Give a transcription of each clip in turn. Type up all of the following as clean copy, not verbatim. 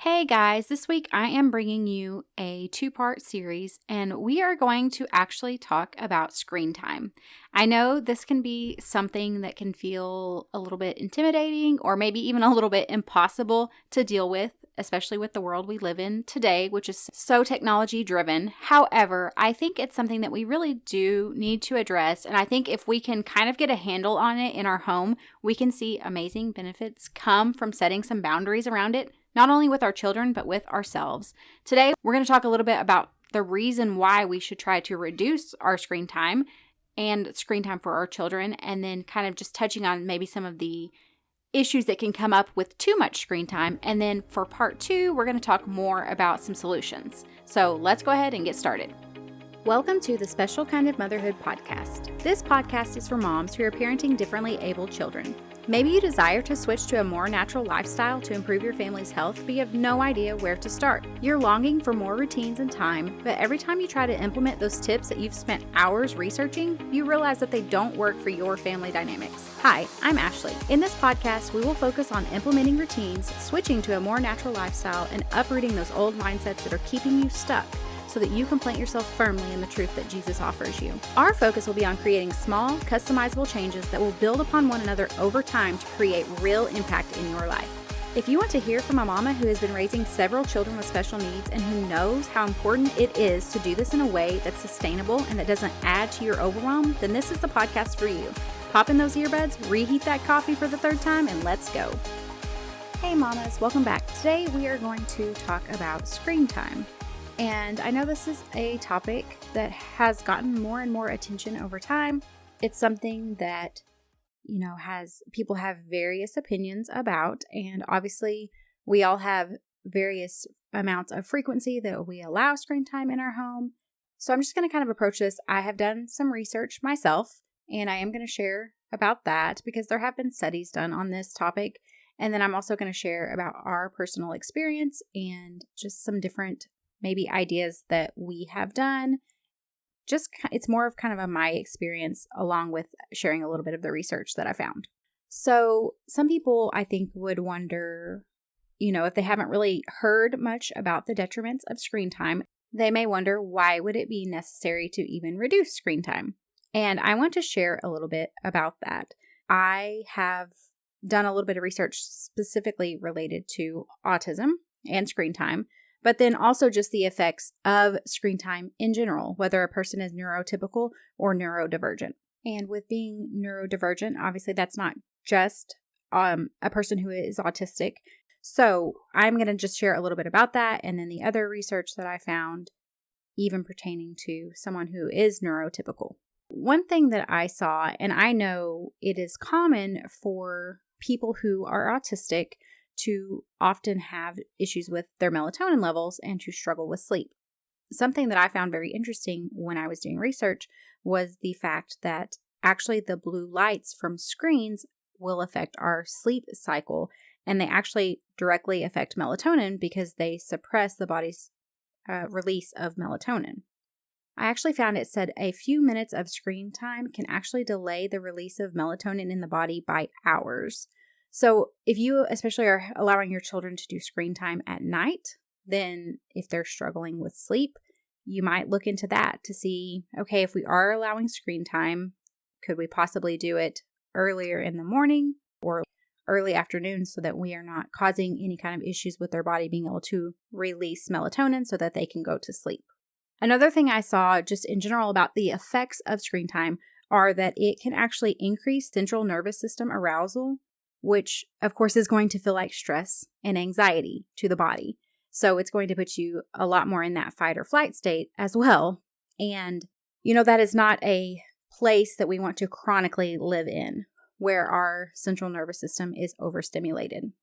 Hey guys, this week I am bringing you a two-part series and we are going to actually talk about screen time. I know this can be something that can feel a little bit intimidating or maybe even a little bit impossible to deal with, especially with the world we live in today, which is so technology driven. However, I think it's something that we really do need to address, and I think if we can kind of get a handle on it in our home, we can see amazing benefits come from setting some boundaries around it, not only with our children, but with ourselves. Today, we're going to talk a little bit about the reason why we should try to reduce our screen time and screen time for our children, and then kind of just touching on maybe some of the issues that can come up with too much screen time. And then for part two, we're going to talk more about some solutions. So let's go ahead and get started. Welcome to the Special Kind of Motherhood podcast. This podcast is for moms who are parenting differently abled children. Maybe you desire to switch to a more natural lifestyle to improve your family's health, but you have no idea where to start. You're longing for more routines and time, but every time you try to implement those tips that you've spent hours researching, you realize that they don't work for your family dynamics. Hi, I'm Ashley. In this podcast, we will focus on implementing routines, switching to a more natural lifestyle, and uprooting those old mindsets that are keeping you stuck, so that you can plant yourself firmly in the truth that Jesus offers you. Our focus will be on creating small, customizable changes that will build upon one another over time to create real impact in your life. If you want to hear from a mama who has been raising several children with special needs and who knows how important it is to do this in a way that's sustainable and that doesn't add to your overwhelm, then this is the podcast for you. Pop in those earbuds, reheat that coffee for the third time, and let's go. Hey mamas, welcome back. Today we are going to talk about screen time. And I know this is a topic that has gotten more and more attention over time. It's something that, people have various opinions about. And obviously, we all have various amounts of frequency that we allow screen time in our home. So I'm just going to kind of approach this. I have done some research myself, and I am going to share about that because there have been studies done on this topic. And then I'm also going to share about our personal experience and just some different maybe ideas that we have done. It's more of kind of my experience along with sharing a little bit of the research that I found. So some people I think would wonder, if they haven't really heard much about the detriments of screen time, they may wonder why would it be necessary to even reduce screen time? And I want to share a little bit about that. I have done a little bit of research specifically related to autism and screen time, but then also just the effects of screen time in general, whether a person is neurotypical or neurodivergent. And with being neurodivergent, obviously that's not just a person who is autistic. So I'm going to just share a little bit about that, and then the other research that I found, even pertaining to someone who is neurotypical. One thing that I saw, and I know it is common for people who are autistic to often have issues with their melatonin levels and to struggle with sleep. Something that I found very interesting when I was doing research was the fact that actually the blue lights from screens will affect our sleep cycle, and they actually directly affect melatonin because they suppress the body's release of melatonin. I actually found it said a few minutes of screen time can actually delay the release of melatonin in the body by hours. So if you especially are allowing your children to do screen time at night, then if they're struggling with sleep, you might look into that to see, okay, if we are allowing screen time, could we possibly do it earlier in the morning or early afternoon so that we are not causing any kind of issues with their body being able to release melatonin so that they can go to sleep. Another thing I saw just in general about the effects of screen time are that it can actually increase central nervous system arousal, which of course is going to feel like stress and anxiety to the body. So it's going to put you a lot more in that fight or flight state as well. And, that is not a place that we want to chronically live in, where our central nervous system is overstimulated.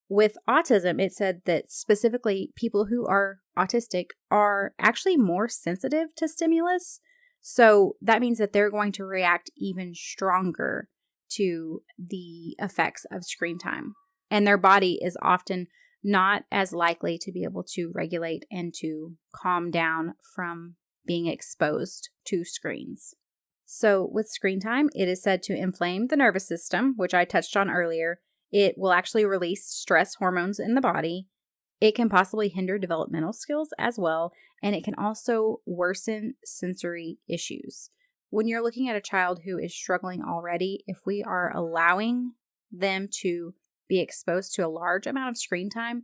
With autism, it said that specifically people who are autistic are actually more sensitive to stimulus. So that means that they're going to react even stronger to the effects of screen time. And their body is often not as likely to be able to regulate and to calm down from being exposed to screens. So with screen time, it is said to inflame the nervous system, which I touched on earlier. It will actually release stress hormones in the body. It can possibly hinder developmental skills as well, and it can also worsen sensory issues. When you're looking at a child who is struggling already, if we are allowing them to be exposed to a large amount of screen time,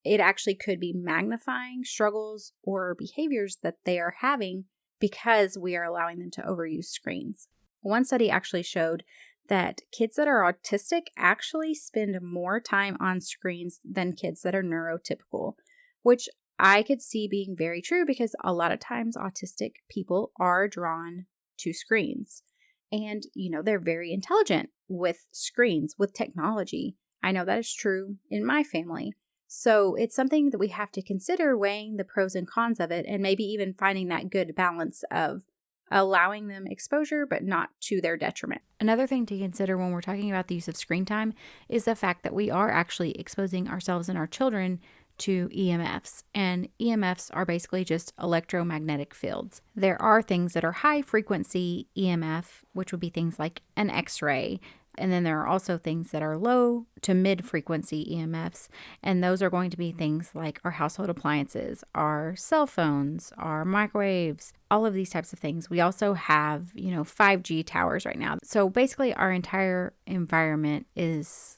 it actually could be magnifying struggles or behaviors that they are having because we are allowing them to overuse screens. One study actually showed that kids that are autistic actually spend more time on screens than kids that are neurotypical, which I could see being very true because a lot of times autistic people are drawn to screens. And, they're very intelligent with screens, with technology. I know that is true in my family. So it's something that we have to consider, weighing the pros and cons of it, and maybe even finding that good balance of allowing them exposure, but not to their detriment. Another thing to consider when we're talking about the use of screen time is the fact that we are actually exposing ourselves and our children to EMFs. And EMFs are basically just electromagnetic fields. There are things that are high frequency EMF, which would be things like an X-ray. And then there are also things that are low to mid frequency EMFs. And those are going to be things like our household appliances, our cell phones, our microwaves, all of these types of things. We also have, 5G towers right now. So basically our entire environment is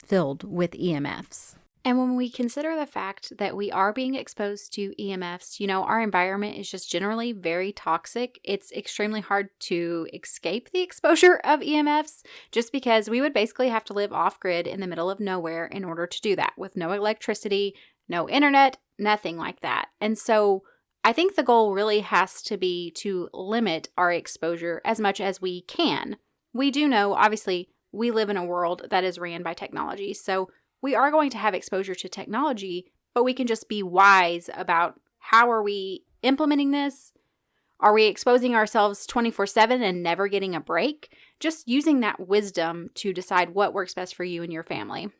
filled with EMFs. And when we consider the fact that we are being exposed to EMFs, our environment is just generally very toxic. It's extremely hard to escape the exposure of EMFs just because we would basically have to live off-grid in the middle of nowhere in order to do that, with no electricity, no internet, nothing like that. And so I think the goal really has to be to limit our exposure as much as we can. We do know, obviously, we live in a world that is ran by technology, so we are going to have exposure to technology, but we can just be wise about how are we implementing this? Are we exposing ourselves 24/7 and never getting a break? Just using that wisdom to decide what works best for you and your family.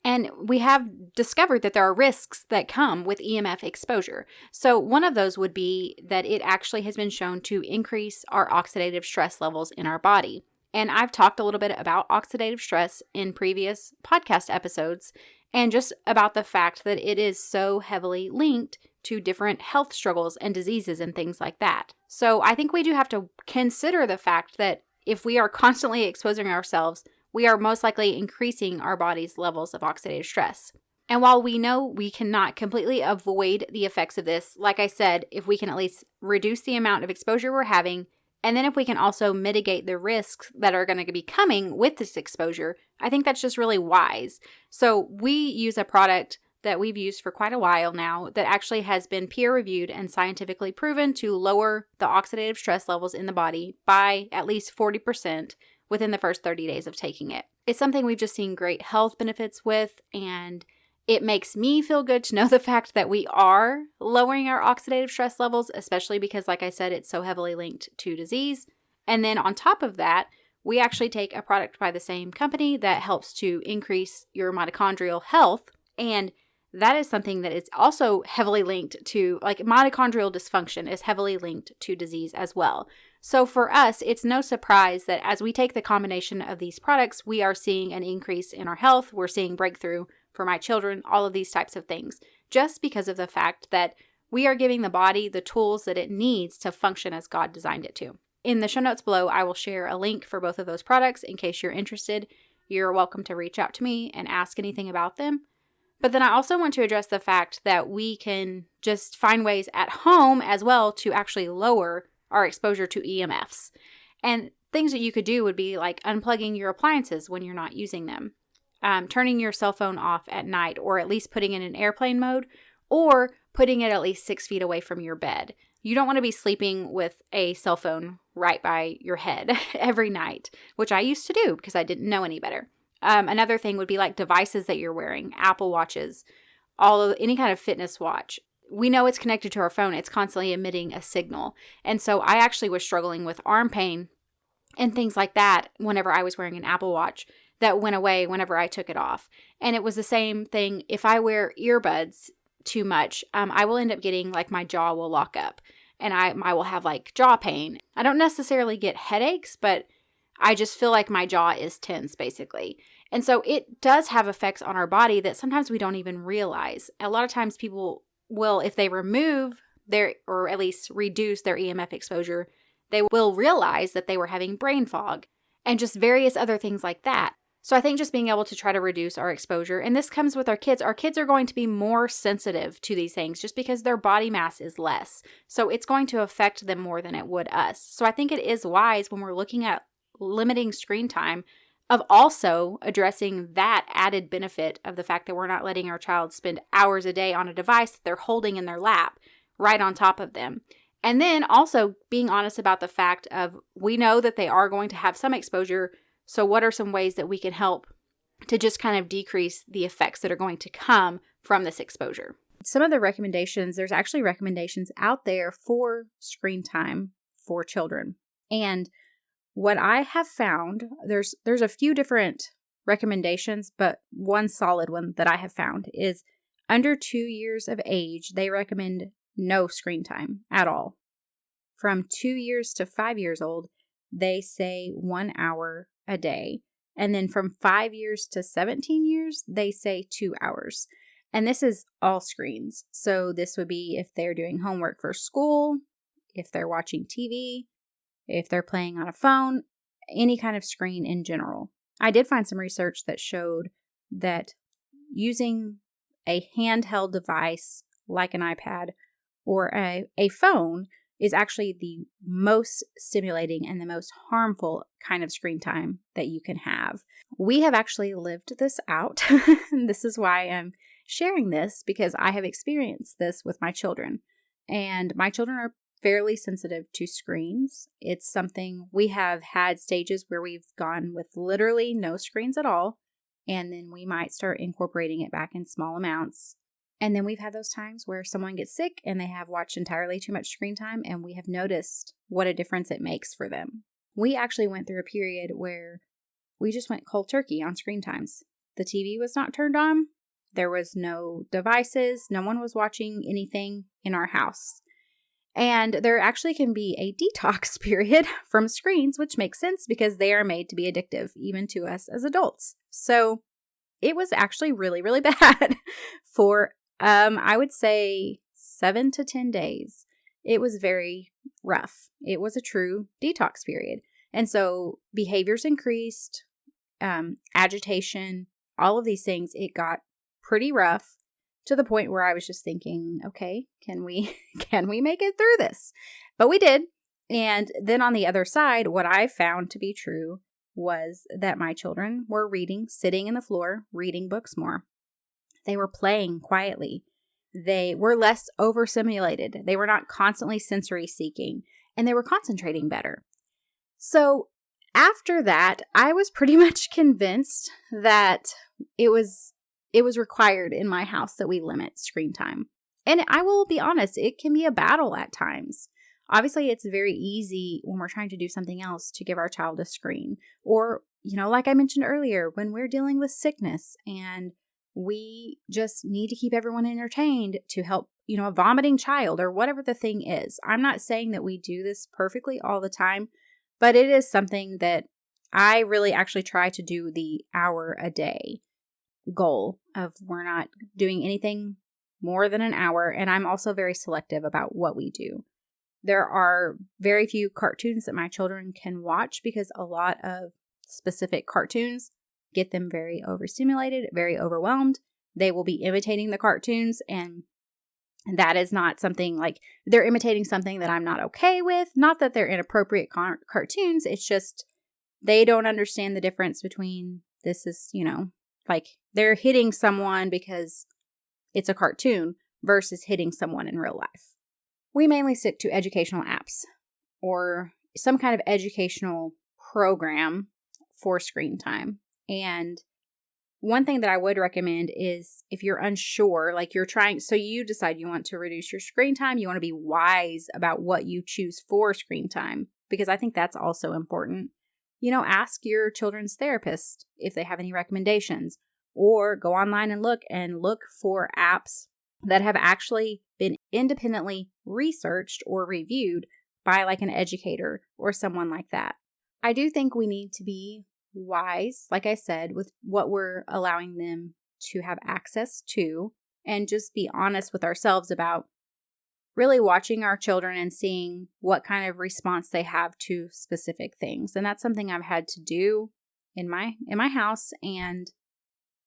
And we have discovered that there are risks that come with EMF exposure. So one of those would be that it actually has been shown to increase our oxidative stress levels in our body. And I've talked a little bit about oxidative stress in previous podcast episodes and just about the fact that it is so heavily linked to different health struggles and diseases and things like that. So I think we do have to consider the fact that if we are constantly exposing ourselves, we are most likely increasing our body's levels of oxidative stress. And while we know we cannot completely avoid the effects of this, like I said, if we can at least reduce the amount of exposure we're having, and then if we can also mitigate the risks that are going to be coming with this exposure, I think that's just really wise. So we use a product that we've used for quite a while now that actually has been peer-reviewed and scientifically proven to lower the oxidative stress levels in the body by at least 40% within the first 30 days of taking it. It's something we've just seen great health benefits with, and it makes me feel good to know the fact that we are lowering our oxidative stress levels, especially because, like I said, it's so heavily linked to disease. And then on top of that, we actually take a product by the same company that helps to increase your mitochondrial health. And that is something that is also heavily linked to, like mitochondrial dysfunction is heavily linked to disease as well. So for us, it's no surprise that as we take the combination of these products, we are seeing an increase in our health. We're seeing breakthrough for my children, all of these types of things, just because of the fact that we are giving the body the tools that it needs to function as God designed it to. In the show notes below, I will share a link for both of those products in case you're interested. You're welcome to reach out to me and ask anything about them. But then I also want to address the fact that we can just find ways at home as well to actually lower our exposure to EMFs. And things that you could do would be like unplugging your appliances when you're not using them. Turning your cell phone off at night, or at least putting it in airplane mode, or putting it at least 6 feet away from your bed. You don't want to be sleeping with a cell phone right by your head every night, which I used to do because I didn't know any better. Another thing would be like devices that you're wearing, Apple Watches, any kind of fitness watch. We know it's connected to our phone. It's constantly emitting a signal. And so I actually was struggling with arm pain and things like that whenever I was wearing an Apple Watch. That went away whenever I took it off. And it was the same thing. If I wear earbuds too much, I will end up getting like my jaw will lock up and I will have like jaw pain. I don't necessarily get headaches, but I just feel like my jaw is tense basically. And so it does have effects on our body that sometimes we don't even realize. A lot of times people will, if they remove their, or at least reduce their EMF exposure, they will realize that they were having brain fog and just various other things like that. So I think just being able to try to reduce our exposure, and this comes with our kids are going to be more sensitive to these things just because their body mass is less. So it's going to affect them more than it would us. So I think it is wise when we're looking at limiting screen time of also addressing that added benefit of the fact that we're not letting our child spend hours a day on a device that they're holding in their lap right on top of them. And then also being honest about the fact of we know that they are going to have some exposure. So what are some ways that we can help to just kind of decrease the effects that are going to come from this exposure? Some of the recommendations, there's actually recommendations out there for screen time for children. And what I have found, there's a few different recommendations, but one solid one that I have found is under 2 years of age, they recommend no screen time at all. From 2 years to 5 years old, they say 1 hour a day. And then from 5 years to 17 years, they say 2 hours. And this is all screens. So this would be if they're doing homework for school, if they're watching TV, if they're playing on a phone, any kind of screen in general. I did find some research that showed that using a handheld device like an iPad or a phone is actually the most stimulating and the most harmful kind of screen time that you can have. We have actually lived this out. This is why I'm sharing this, because I have experienced this with my children. And my children are fairly sensitive to screens. It's something we have had stages where we've gone with literally no screens at all. And then we might start incorporating it back in small amounts. And then we've had those times where someone gets sick and they have watched entirely too much screen time, and we have noticed what a difference it makes for them. We actually went through a period where we just went cold turkey on screen times. The TV was not turned on. There was no devices. No one was watching anything in our house. And there actually can be a detox period from screens, which makes sense because they are made to be addictive, even to us as adults. So it was actually really, really bad for I would say 7 to 10 days. It was very rough. It was a true detox period. And so behaviors increased, agitation, all of these things, it got pretty rough to the point where I was just thinking, okay, can we make it through this? But we did. And then on the other side, what I found to be true was that my children were sitting in the floor, reading books more. They were playing quietly. They were less overstimulated. They were not constantly sensory seeking, and they were concentrating better. So after that, I was pretty much convinced that it was required in my house that we limit screen time. And I will be honest, it can be a battle at times. Obviously, it's very easy when we're trying to do something else to give our child a screen. Or, like I mentioned earlier, when we're dealing with sickness and we just need to keep everyone entertained to help, a vomiting child or whatever the thing is. I'm not saying that we do this perfectly all the time, but it is something that I really actually try to do the hour a day goal of we're not doing anything more than an hour. And I'm also very selective about what we do. There are very few cartoons that my children can watch because a lot of specific cartoons get them very overstimulated, very overwhelmed. They will be imitating the cartoons, and that is not something like they're imitating something that I'm not okay with. Not that they're inappropriate cartoons. It's just they don't understand the difference between this is, like they're hitting someone because it's a cartoon versus hitting someone in real life. We mainly stick to educational apps or some kind of educational program for screen time. And one thing that I would recommend is if you're unsure, like so you decide you want to reduce your screen time, you want to be wise about what you choose for screen time, because I think that's also important. Ask your children's therapist if they have any recommendations, or go online and look for apps that have actually been independently researched or reviewed by like an educator or someone like that. I do think we need to be wise, like I said, with what we're allowing them to have access to, and just be honest with ourselves about really watching our children and seeing what kind of response they have to specific things. And that's something I've had to do in my house, and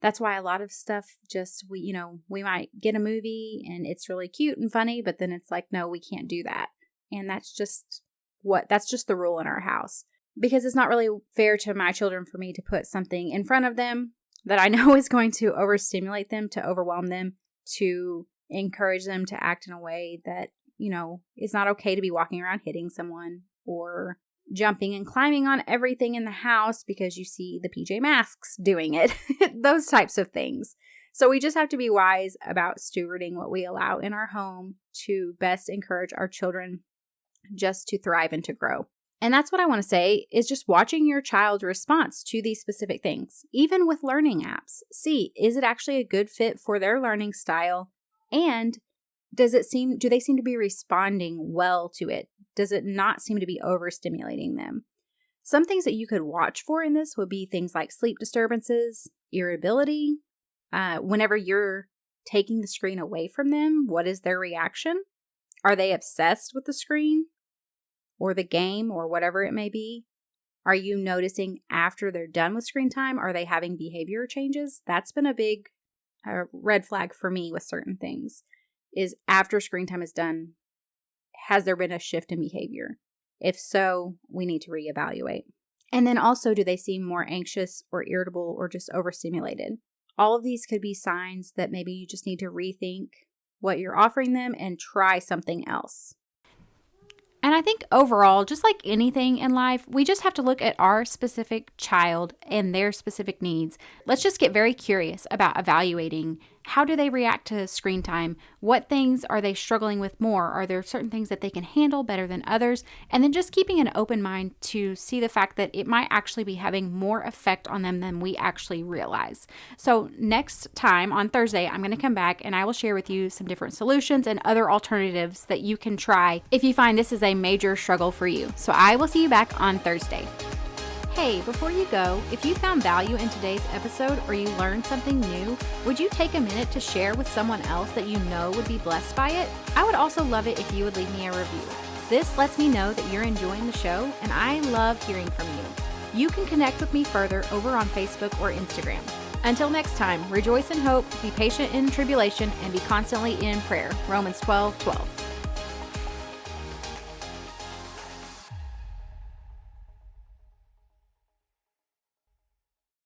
that's why a lot of stuff just we might get a movie and it's really cute and funny, but then it's like, no, we can't do that. And that's just the rule in our house, because it's not really fair to my children for me to put something in front of them that I know is going to overstimulate them, to overwhelm them, to encourage them to act in a way that, it's not okay to be walking around hitting someone or jumping and climbing on everything in the house because you see the PJ Masks doing it, those types of things. So we just have to be wise about stewarding what we allow in our home to best encourage our children just to thrive and to grow. And that's what I want to say, is just watching your child's response to these specific things, even with learning apps. See, is it actually a good fit for their learning style? And do they seem to be responding well to it? Does it not seem to be overstimulating them? Some things that you could watch for in this would be things like sleep disturbances, irritability. Whenever you're taking the screen away from them, what is their reaction? Are they obsessed with the screen or the game or whatever it may be? Are you noticing after they're done with screen time, are they having behavior changes? That's been a big red flag for me with certain things, is after screen time is done, has there been a shift in behavior? If so, we need to reevaluate. And then also, do they seem more anxious or irritable or just overstimulated? All of these could be signs that maybe you just need to rethink what you're offering them and try something else. And I think overall, just like anything in life, we just have to look at our specific child and their specific needs. Let's just get very curious about evaluating, how do they react to screen time? What things are they struggling with more? Are there certain things that they can handle better than others? And then just keeping an open mind to see the fact that it might actually be having more effect on them than we actually realize. So next time on Thursday, I'm going to come back and I will share with you some different solutions and other alternatives that you can try if you find this is a major struggle for you. So I will see you back on Thursday. Hey, before you go, if you found value in today's episode or you learned something new, would you take a minute to share with someone else that you know would be blessed by it? I would also love it if you would leave me a review. This lets me know that you're enjoying the show, and I love hearing from you. You can connect with me further over on Facebook or Instagram. Until next time, rejoice in hope, be patient in tribulation, and be constantly in prayer. Romans 12:12.